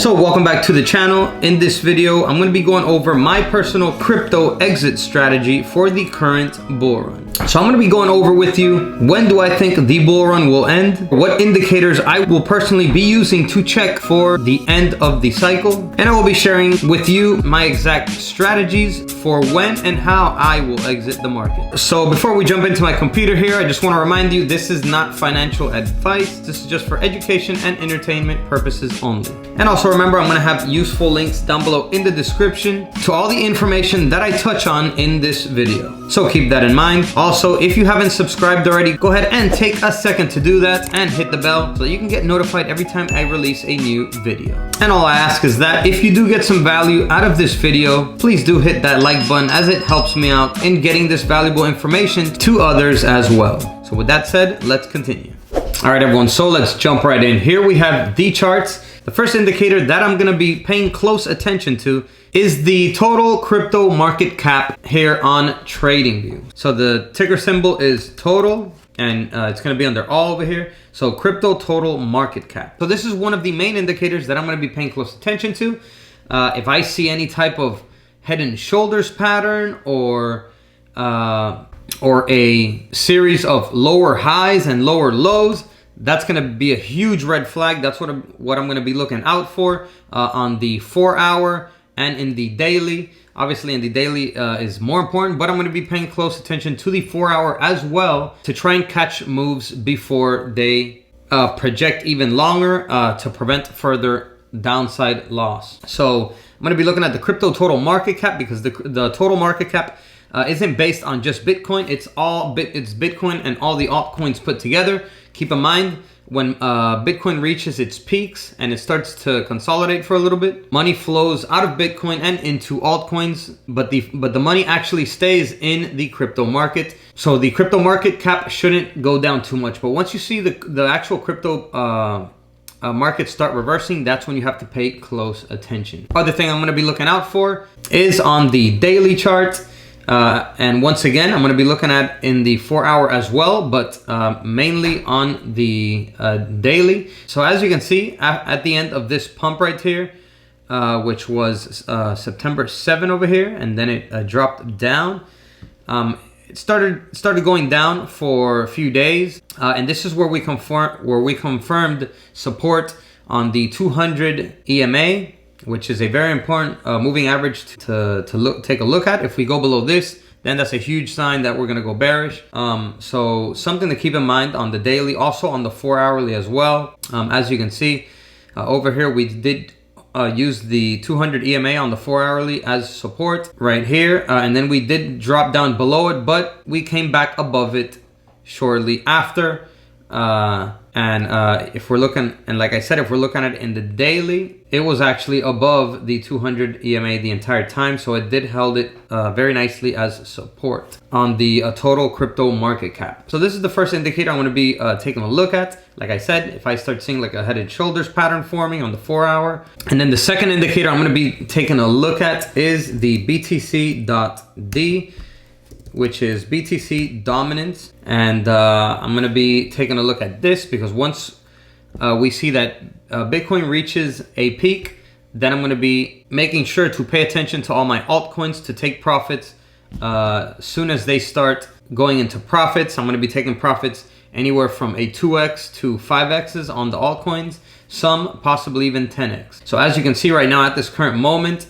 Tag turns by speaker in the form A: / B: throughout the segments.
A: So welcome back to the channel. In this video, I'm going to be going over my personal crypto exit strategy for the current bull run. So I'm going to be going over with you, when do I think the bull run will end? What indicators I will personally be using to check for the end of the cycle? And I will be sharing with you my exact strategies for when and how I will exit the market. So before we jump into my computer here, I just want to remind you, this is not financial advice. This is just for education and entertainment purposes only. And also remember, I'm going to have useful links down below in the description to all the information that I touch on in this video. So keep that in mind. Also, if you haven't subscribed already, go ahead and take a second to do that and hit the bell so that you can get notified every time I release a new video. And all I ask is that if you do get some value out of this video, please do hit that like button, as it helps me out in getting this valuable information to others as well. So with that said, let's continue. All right, everyone, so let's jump right in. Here we have the charts. The first indicator that I'm going to be paying close attention to is the total crypto market cap here on TradingView. So the ticker symbol is total, and it's going to be under all over here. So crypto total market cap. So this is one of the main indicators that I'm going to be paying close attention to. If I see any type of head and shoulders pattern or a series of lower highs and lower lows, that's going to be a huge red flag. That's what I'm going to be looking out for on the 4-hour and in the daily. Obviously, in the daily is more important, but I'm going to be paying close attention to the 4-hour as well to try and catch moves before they project even longer to prevent further downside loss. So I'm going to be looking at the crypto total market cap, because the total market cap isn't based on just Bitcoin. It's Bitcoin and all the altcoins put together. Keep in mind, when Bitcoin reaches its peaks and it starts to consolidate for a little bit, money flows out of Bitcoin and into altcoins, but the money actually stays in the crypto market. So the crypto market cap shouldn't go down too much. But once you see the actual crypto market start reversing, that's when you have to pay close attention. Other thing I'm going to be looking out for is on the daily chart. And once again, I'm going to be looking at in the 4-hour as well, but mainly on the daily. So as you can see, at the end of this pump right here, which was September 7 over here, and then it dropped down. It started going down for a few days, and this is where we confirmed support on the 200 EMA, which is a very important moving average to take a look at. If we go below this, then that's a huge sign that we're going to go bearish. So something to keep in mind on the daily, also on the 4-hourly as well. As you can see over here, we did use the 200 EMA on the 4-hourly as support right here. And then we did drop down below it, but we came back above it shortly after. If we're looking, and like I said, if we're looking at it in the daily, it was actually above the 200 EMA the entire time. So it did held it very nicely as support on the total crypto market cap. So this is the first indicator I'm going to be taking a look at. Like I said, if I start seeing like a head and shoulders pattern forming on the 4-hour. And then the second indicator I'm going to be taking a look at is the BTC.D, which is BTC dominance. And I'm going to be taking a look at this because once we see that Bitcoin reaches a peak, then I'm going to be making sure to pay attention to all my altcoins to take profits. Soon as they start going into profits, I'm going to be taking profits anywhere from a 2x to 5x's on the altcoins, some possibly even 10x. So as you can see right now at this current moment,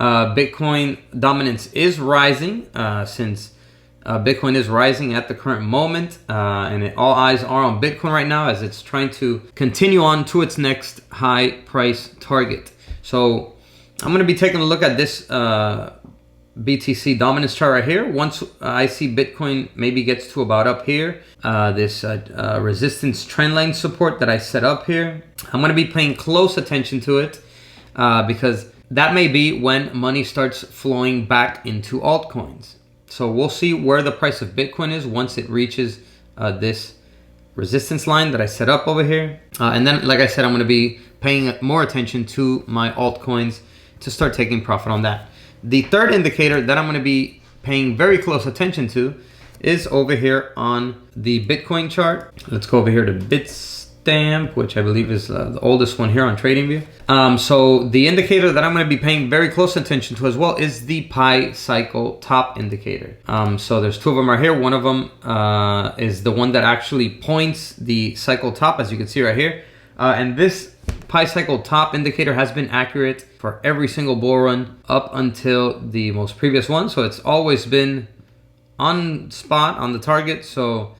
A: Bitcoin dominance is rising since Bitcoin is rising at the current moment, and all eyes are on Bitcoin right now as it's trying to continue on to its next high price target. So I'm going to be taking a look at this BTC dominance chart right here. Once I see Bitcoin maybe gets to about up here, this resistance trend line support that I set up here, I'm going to be paying close attention to it because that may be when money starts flowing back into altcoins. So we'll see where the price of Bitcoin is once it reaches this resistance line that I set up over here. And then, like I said, I'm going to be paying more attention to my altcoins to start taking profit on that. The third indicator that I'm going to be paying very close attention to is over here on the Bitcoin chart. Let's go over here to stamp, which I believe is the oldest one here on TradingView. So the indicator that I'm going to be paying very close attention to as well is the Pi Cycle Top indicator. So there's two of them right here. One of them is the one that actually points the cycle top, as you can see right here. And this Pi Cycle Top indicator has been accurate for every single bull run up until the most previous one. So it's always been on spot, on the target. So,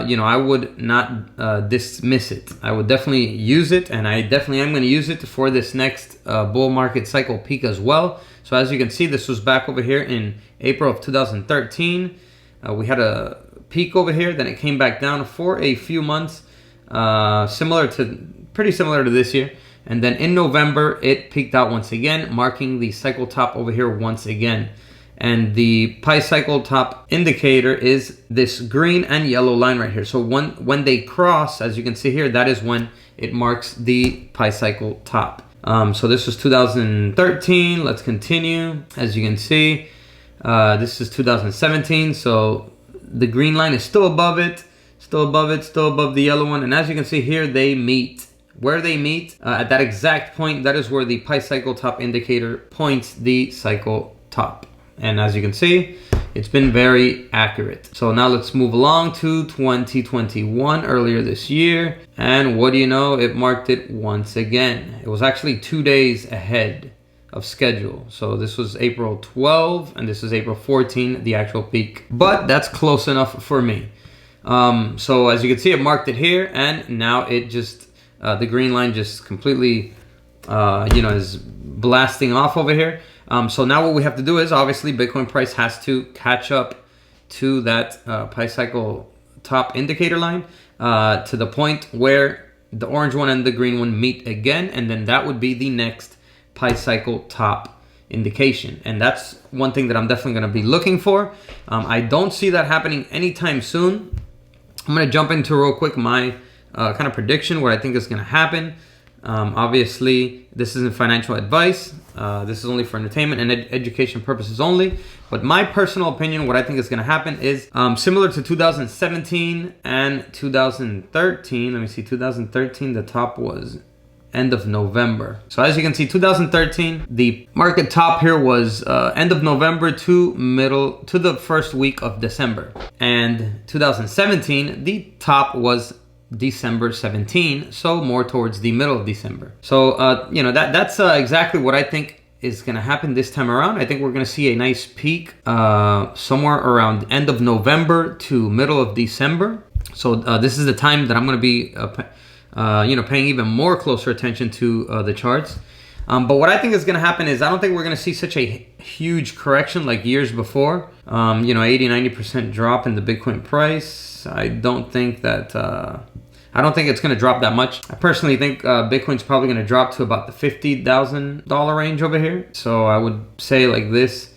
A: you know, I would not dismiss it. I would definitely use it, and I definitely am going to use it for this next bull market cycle peak as well. So as you can see, this was back over here in April of 2013. We had a peak over here, then it came back down for a few months, pretty similar to this year. And then in November, it peaked out once again, marking the cycle top over here once again. And the Pi Cycle Top indicator is this green and yellow line right here. So when they cross, as you can see here, that is when it marks the Pi Cycle Top. So this was 2013. Let's continue. As you can see, this is 2017. So the green line is still above it, still above the yellow one. And as you can see here, they meet. Where they meet, at that exact point, that is where the Pi Cycle Top indicator points the cycle top. And as you can see, it's been very accurate. So now let's move along to 2021, earlier this year. And what do you know? It marked it once again. It was actually 2 days ahead of schedule. So this was April 12 and this is April 14, the actual peak. But that's close enough for me. So as you can see, it marked it here, and now it just, the green line just completely, you know, is blasting off over here. So now what we have to do is, obviously, Bitcoin price has to catch up to that Pi Cycle Top indicator line to the point where the orange one and the green one meet again, and then that would be the next Pi Cycle Top indication. And that's one thing that I'm definitely going to be looking for. I don't see that happening anytime soon. I'm going to jump into real quick my kind of prediction, what I think is going to happen. Obviously, this isn't financial advice. This is only for entertainment and education purposes only. But my personal opinion, what I think is going to happen is similar to 2017 and 2013. Let me see, 2013, the top was end of November. So as you can see, 2013, the market top here was end of November to the first week of December. And 2017, the top was December 17, so more towards the middle of December. So you know, that's exactly what I think is going to happen this time around. I think we're going to see a nice peak somewhere around end of November to middle of December. So this is the time that I'm going to be you know, paying even more closer attention to the charts. But what I think is going to happen is, I don't think we're going to see such a huge correction like years before. You know, 80-90% drop in the Bitcoin price. I don't think that I don't think it's going to drop that much. I personally think Bitcoin's probably going to drop to about the $50,000 range over here. So I would say like this,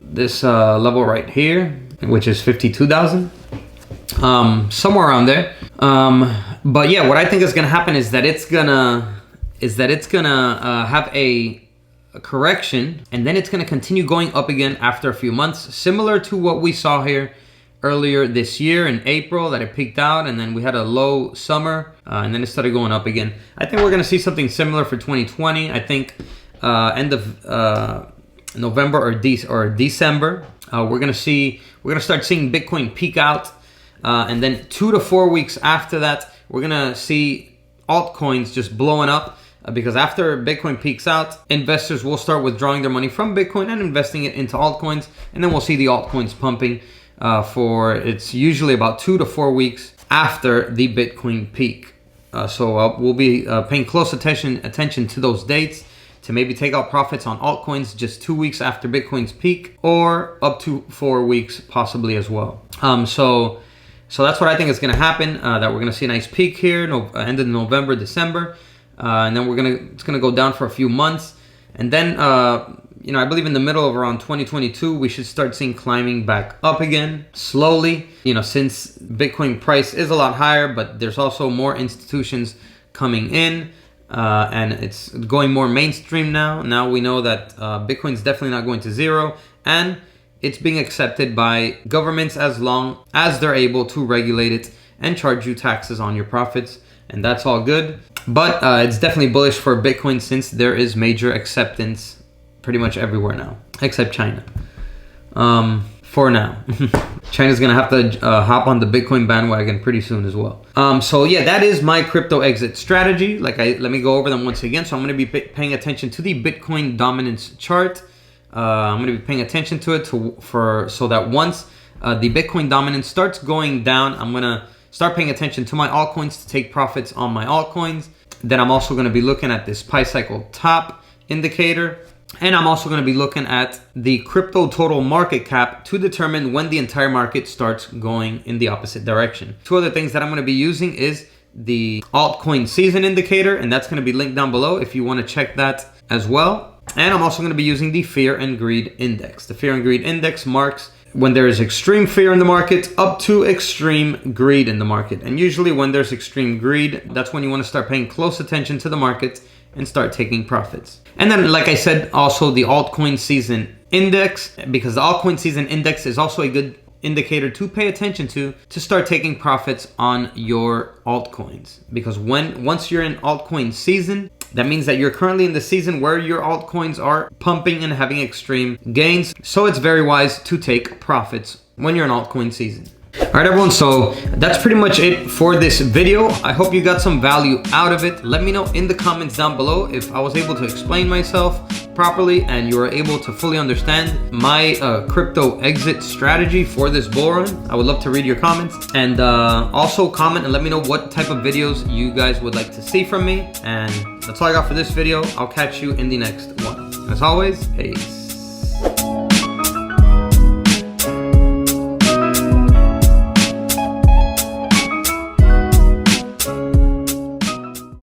A: this level right here, which is 52,000, somewhere around there. But yeah, what I think is going to happen is that it's gonna have a correction, and then it's going to continue going up again after a few months, similar to what we saw here earlier this year in April, that it peaked out and then we had a low summer and then it started going up again. I think we're going to see something similar for 2020. I think end of November or December, we're going to start seeing Bitcoin peak out, and then 2 to 4 weeks after that, we're going to see altcoins just blowing up. Because after Bitcoin peaks out, investors will start withdrawing their money from Bitcoin and investing it into altcoins, and then we'll see the altcoins pumping it's usually about 2 to 4 weeks after the Bitcoin peak. So we'll be paying close attention to those dates to maybe take out profits on altcoins just 2 weeks after Bitcoin's peak, or up to 4 weeks possibly as well. So that's what I think is going to happen. That we're going to see a nice peak here, end of November, December. And then it's gonna go down for a few months, and then you know, I believe in the middle of around 2022 we should start seeing climbing back up again slowly. You know, since Bitcoin price is a lot higher, but there's also more institutions coming in, and it's going more mainstream now. Now we know that Bitcoin's definitely not going to zero, and it's being accepted by governments as long as they're able to regulate it and charge you taxes on your profits. and that's all good. But it's definitely bullish for Bitcoin since there is major acceptance pretty much everywhere now, except China. For now. China's gonna have to hop on the Bitcoin bandwagon pretty soon as well. So yeah, that is my crypto exit strategy. Let me go over them once again. So I'm gonna be paying attention to the Bitcoin dominance chart. I'm gonna be paying attention to it so that once the Bitcoin dominance starts going down, I'm gonna start paying attention to my altcoins to take profits on my altcoins. Then I'm also gonna be looking at this Pi cycle top indicator. And I'm also going to be looking at the crypto total market cap to determine when the entire market starts going in the opposite direction. Two other things that I'm going to be using is the altcoin season indicator, and that's going to be linked down below if you want to check that as well. And I'm also going to be using the fear and greed index. The fear and greed index marks when there is extreme fear in the market up to extreme greed in the market. And usually when there's extreme greed, that's when you want to start paying close attention to the market and start taking profits. And then, like I said, also the altcoin season index, because the altcoin season index is also a good indicator to pay attention to start taking profits on your altcoins. Because once you're in altcoin season, that means that you're currently in the season where your altcoins are pumping and having extreme gains. So it's very wise to take profits when you're in altcoin season. All right, everyone, so that's pretty much it for this video. I hope you got some value out of it. Let me know in the comments down below if I was able to explain myself properly and you were able to fully understand my crypto exit strategy for this bull run. I would love to read your comments, and also comment and let me know what type of videos you guys would like to see from me. And that's all I got for this video. I'll catch you in the next one. As always, peace.